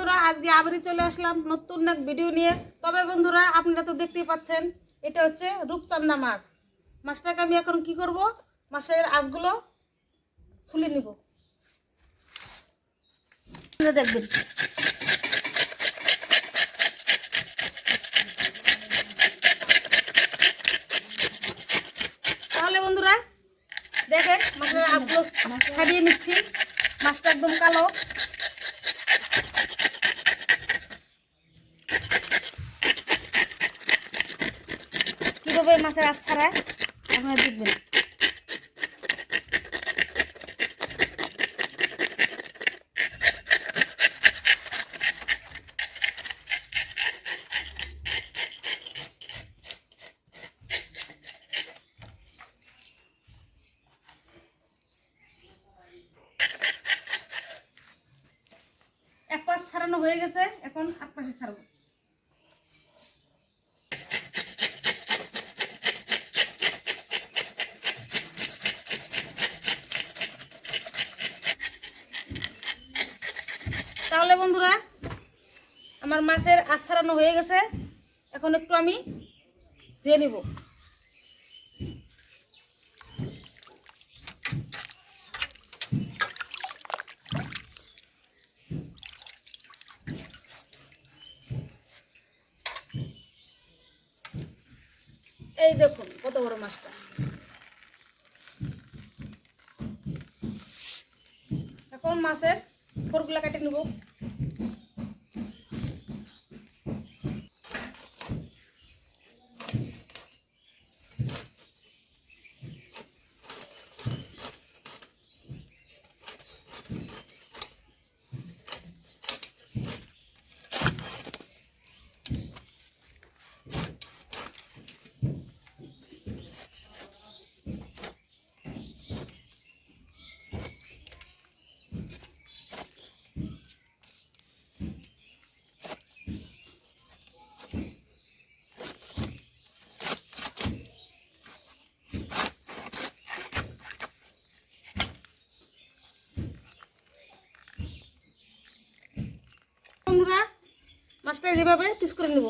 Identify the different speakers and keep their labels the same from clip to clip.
Speaker 1: বন্ধুরা, আজকে আবারই চলে আসলাম নতুন এক ভিডিও নিয়ে। তবে বন্ধুরা, আপনারা তো দেখতেই পাচ্ছেন এটা হচ্ছে রূপচাঁদা মাছ। মাছটাকে আমি এখন কি করব, মাছের আঁশগুলো ছুলে নিব। দেখবেন তাহলে বন্ধুরা দেখেন মাছের আঁশগুলো ছাড়িয়ে নিচ্ছি। মাছটা একদম কালো। কিভাবে মাছের আঁশ ছাড়ায় আপনারা দেখবেন। এক পাশ ছাড়ানো হয়ে গেছে, এখন এক পাশে ছাড়বো। তাহলে বন্ধুরা, আমার মাছের আঁশ ছাড়ানো হয়ে গেছে। এখন একটু আমি ধুয়ে নিব। এই দেখুন কত বড় মাছটা। এখন মাছের ফোরগুলা কেটে নেব। বন্ধুরা, মাছটা যেভাবে পিস করে নেব।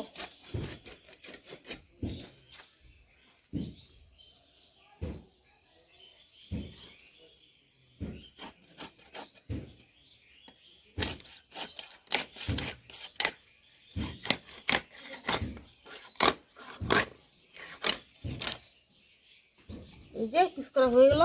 Speaker 1: এই যে পিস করা হয়ে গেল।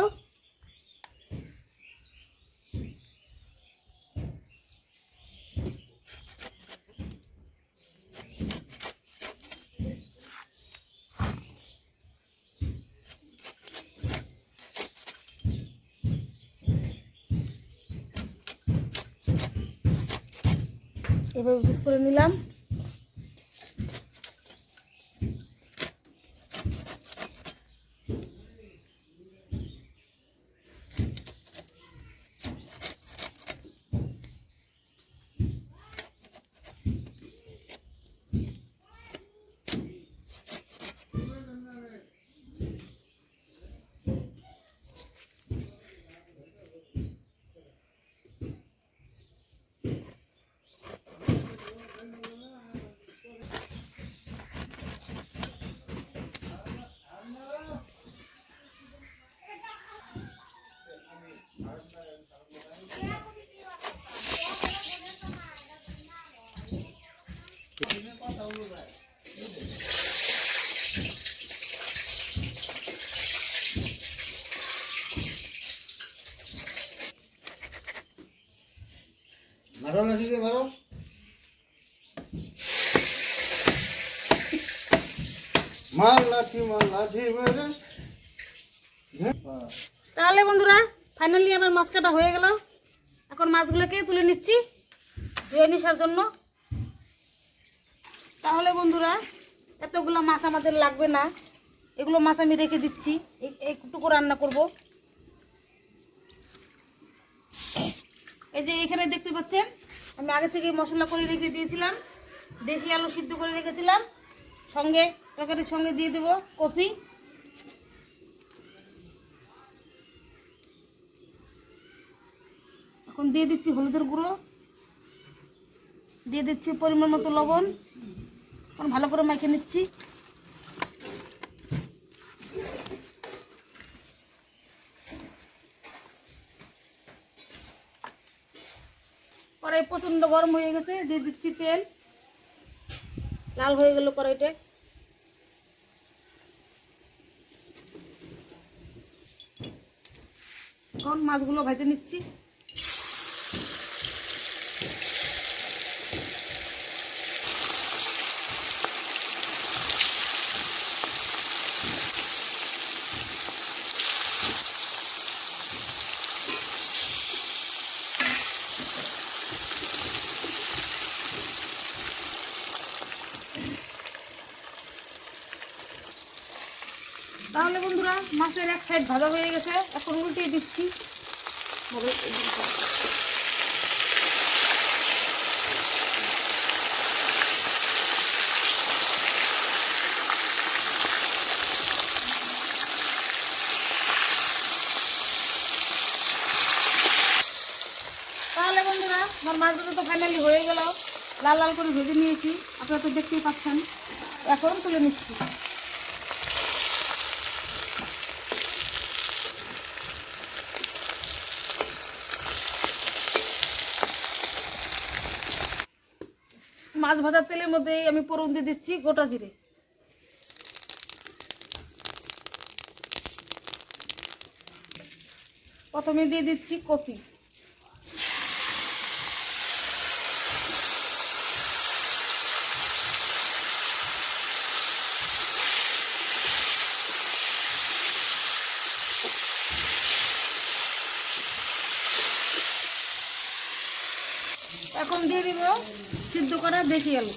Speaker 1: এভাবে পিস করে নিলাম।
Speaker 2: মারো লাঠি দিয়ে মারো। মার লাঠি মেরে।
Speaker 1: তাহলে বন্ধুরা, ফাইনালি আমার মাছ কাটা হয়ে গেল। এখন মাছগুলোকে তুলে নিচ্ছি ধুয়ে নিসার জন্য। তাহলে বন্ধুরা, এতগুলো মাছ আমাদের লাগবে না। এগুলো মাছ আমি রেখে দিচ্ছি, একটুকু রান্না করব। এই যে এখানে দেখতে পাচ্ছেন, আমি আগে থেকে মশলা করে রেখে দিয়েছিলাম। দেশি আলু সিদ্ধ করে রেখেছিলাম, সঙ্গে তরকারির সঙ্গে দিয়ে দেব কফি। এখন দিয়ে দিচ্ছি হলুদের গুঁড়ো, দিয়ে দিচ্ছি পরিমাণ মতো লবণ, এখন ভালো করে মাখিয়ে নিচ্ছি। কড়াই প্রচণ্ড গরম হয়ে গেছে, দিয়ে দিচ্ছি তেল। লাল হয়ে গেল কড়াইটা। এখন মাছগুলো ভেজে নিচ্ছি। তাহলে বন্ধুরা মাছের এক সাইড ভাজা হয়ে গেছে, এখন উল্টিয়ে দিচ্ছি। তাহলে বন্ধুরা আমার মাছগুলো তো ফাইনালি হয়ে গেল, লাল লাল করে ভেজে নিয়েছি, আপনারা তো দেখতেই পাচ্ছেন। এখন তুলে নিচ্ছি। মাছ ভাজার তেলের মধ্যেই আমি ফোড়ন দিয়ে দিচ্ছি গোটা জিরে। প্রথমে দিয়ে দিচ্ছি কপি। এখন দিয়ে দিব সিদ্ধ করা দেশি আলু।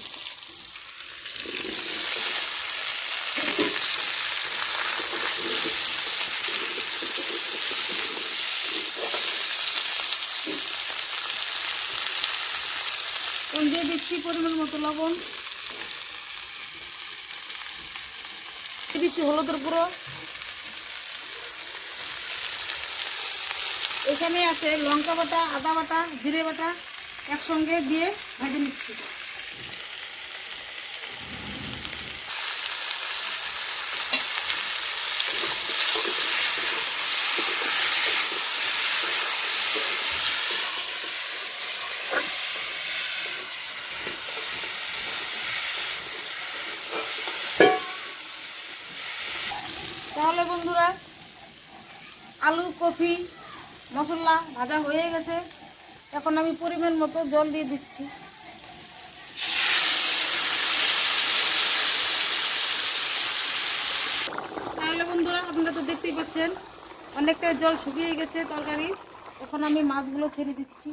Speaker 1: এখন দিয়ে দিচ্ছি পরিমাণ মতো লবণ, দিয়ে দিচ্ছি হলুদের গুঁড়ো। এখানে আছে লঙ্কা বাটা, আদা বাটা, জিরে বাটা, একসঙ্গে দিয়ে ভেজে নিচ্ছি। তাহলে বন্ধুরা আলু, কফি, মশলা ভাজা হয়ে গেছে, এখন আমি পরিমাণ মতো জল দিয়ে দিচ্ছি। তাহলে বন্ধুরা আপনারা তো দেখতেই পাচ্ছেন অনেকটা জল শুকিয়ে গেছে তরকারি। এখন আমি মাছগুলো ছেড়ে দিচ্ছি।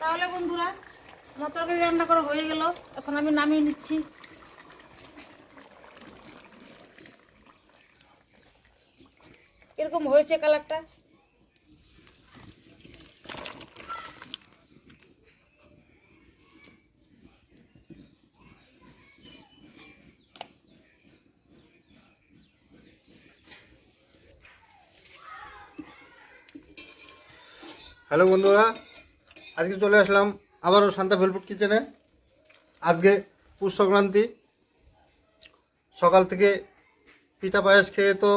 Speaker 1: তাহলে বন্ধুরা আমার তরকারি রান্না করা হয়ে গেল, এখন আমি নামিয়ে নিচ্ছি। এরকম হয়েছে কালারটা।
Speaker 2: হ্যালো বন্ধুরা, আজকে চলে আসলাম আবারও শান্তা ভেলপুট কিচেনে। আজকে পৌষ সংক্রান্তি, সকাল থেকে পিঠা পায়েস খেয়ে তো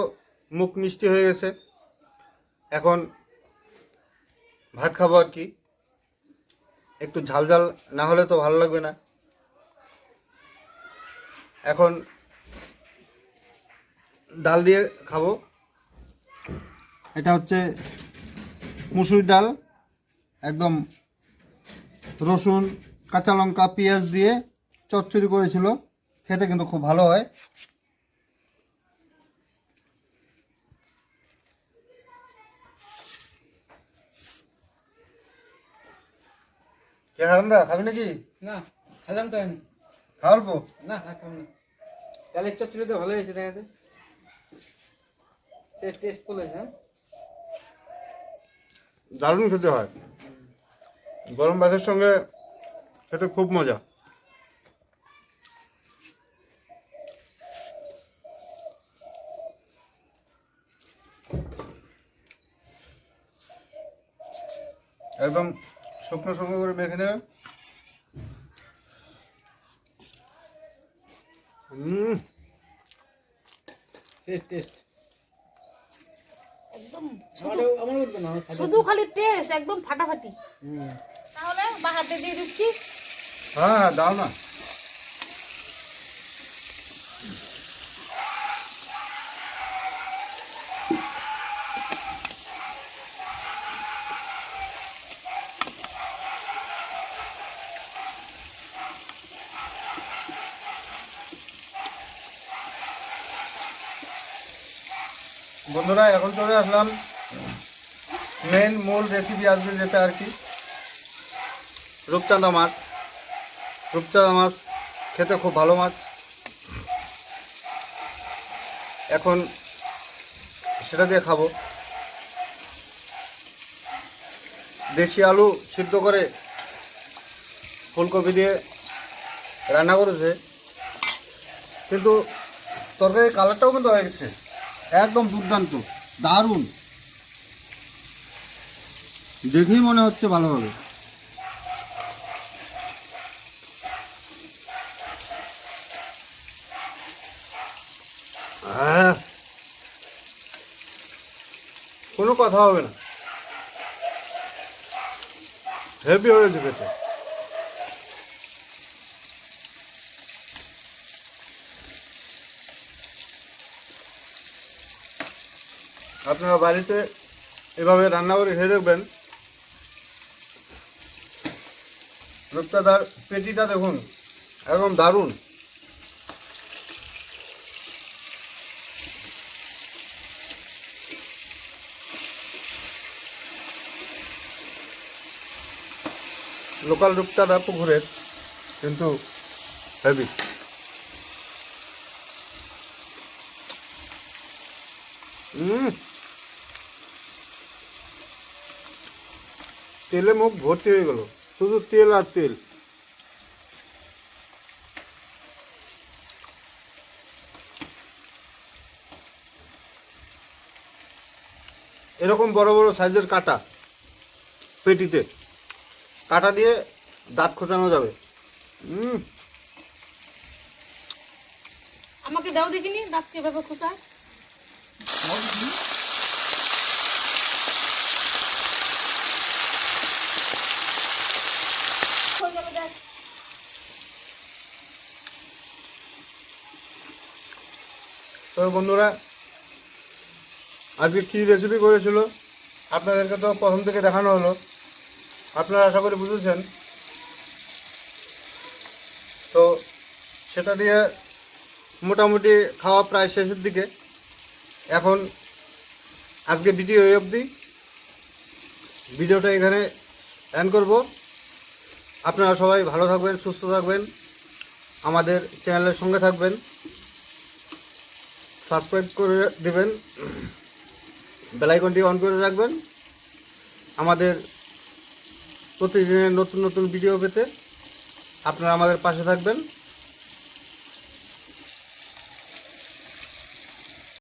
Speaker 2: মুখ মিষ্টি হয়ে গেছে। এখন ভাত খাবো আর কি, একটু ঝাল ঝাল না হলে তো ভালো লাগবে না। এখন ডাল দিয়ে খাবো। এটা হচ্ছে মুসুর ডাল, একদম রসুন, কাঁচা লঙ্কা, পেঁয়াজ দিয়ে চচ্চড়ি করেছিল, খেতে কিন্তু খুব ভালো হয়। কে হারান্দা খাবি নাকি?
Speaker 3: না খেলাম তো আমি।
Speaker 2: খাওয়াবো?
Speaker 3: না খাবো না। তাহলে চচ্চড়ি তো ভালো হয়েছে দেখা যাচ্ছে। সে টেস্টফুল হয়েছে হ্যাঁ?
Speaker 2: দারুণ খেতে হয়, গরম ভাতের সঙ্গে খেতে খুব মজা। একদম শুকনো শুকনো করে মেখে নেবে।
Speaker 3: সে টেস্ট।
Speaker 1: একদম
Speaker 3: আমার বলবে না
Speaker 1: শুধু খালি টেস্ট, একদম ফাটাফাটি।
Speaker 3: হুম।
Speaker 1: তাহলে বা হাতে দিয়ে দিচ্ছি।
Speaker 2: হ্যাঁ দাও না। বন্ধুরা এখন চলে আসলাম মেন মূল রেসিপি আজকে, যেটা আর কি রূপচাঁদা মাছ। রূপচাঁদা মাছ খেতে খুব ভালো মাছ। এখন সেটা দিয়ে খাবো। দেশি আলু সিদ্ধ করে ফুলকপি দিয়ে রান্না করেছে, কিন্তু তরকারির কালারটাও কিন্তু হয়ে গেছে একদম দুর্দান্ত, দারুণ, দেখেই মনে হচ্ছে ভালো হবে। কোনো কথা হবে না, হেভি হয়েছে খেতে। আপনারা বাড়িতে এভাবে রান্না করে খেয়ে দেখবেন। রূপচাঁদার পেটিটা দেখুন, একদম দারুণ। লোকাল রূপচাঁদা পুকুরের, কিন্তু হেভি। তেলে মুখ ভর্তি হয়ে গেল, শুধু তেল আর তেল। এরকম বড় বড় সাইজের কাটা পেটিতে, কাটা দিয়ে দাঁত খোঁচানো যাবে।
Speaker 1: আমাকে দাও দেখিনি দাঁত কিভাবে খোঁচায়। হয়ে যাবে, দেখ।
Speaker 2: তো বন্ধুরা, আজকে কী রেসিপি করেছিল আপনাদেরকে তো প্রথম থেকে দেখানো হলো, আপনারা আশা করি বুঝেছেন। তো সেটা দিয়ে মোটামুটি খাওয়া প্রায় শেষের দিকে। এখন আজকে ভিডিও এই অবধি, ভিডিওটা এখানে এন্ড করব। আপনারা সবাই ভালো থাকবেন, সুস্থ থাকবেন, আমাদের চ্যানেলের সঙ্গে থাকবেন, সাবস্ক্রাইব করে দেবেন, বেল আইকনটি অন করে রাখবেন আমাদের প্রতিদিনের নতুন নতুন ভিডিও পেতে। আপনারা আমাদের পাশে থাকবেন।